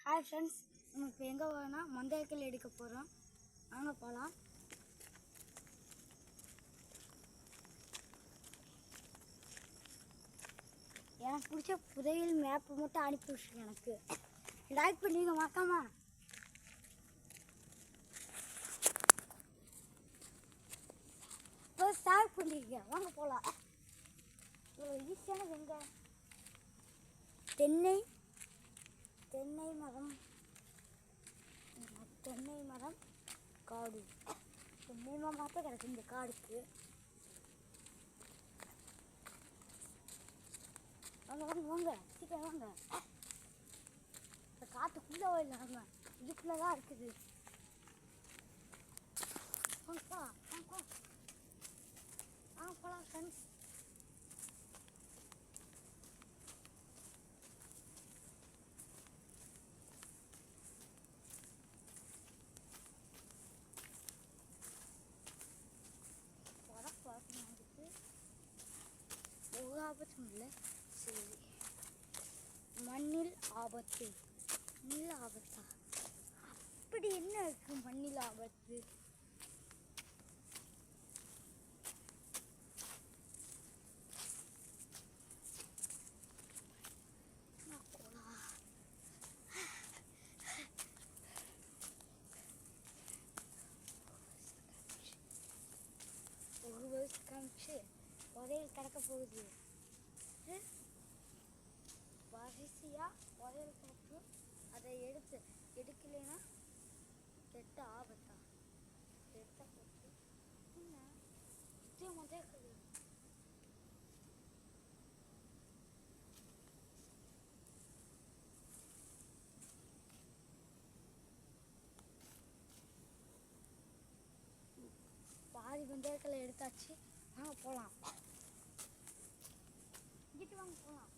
Hi friends, நம்ம இப்போ எங்கே போகிறோன்னா மந்தையக்கல் எடுக்க போகிறோம். வாங்க போகலாம். எனக்கு பிடிச்ச புதையல் மேப்பு மட்டும் அனுப்பி விட்ருங்க. எனக்கு லைக் பண்ணுவீங்க மறக்காம. இப்போ ஷேர் பண்ணிருக்கீங்க. வாங்க போகலாம். இவ்வளோ ஈஸியானது எங்கே? தென்னை மரம் காடு. தென்னை மரம் தான் கிடக்கு இந்த காடுக்கு. வாங்க வாங்க வாங்க, சீக்கிரம் வாங்க. இப்போ காட்டுக்குள்ளே இல்லாமல் இதுக்குள்ளே தான் இருக்குது. வாங்கப்பா வாங்கப்பா, வாங்க போகலாம் ஃப்ரெண்ட்ஸ். ஒரு ஆபத்தும் இல்லை. சரி, மண்ணில் ஆபத்தா? அப்படி என்ன இருக்கு மண்ணில் ஆபத்து? ஒரு வருஷம் காமிச்சு புதையல் கிடக்க போகுது. வரிசையாக புதையல் கிடக்கு. அதை எடுக்கலைன்னா கெட்ட ஆபத்தா? கெட்ட போட்டு என்ன முதல் பாதி பந்தயத்தில் எடுத்தாச்சு. வாங்க போகலாம். இங்கிட்டு வாங்க போகலாம்.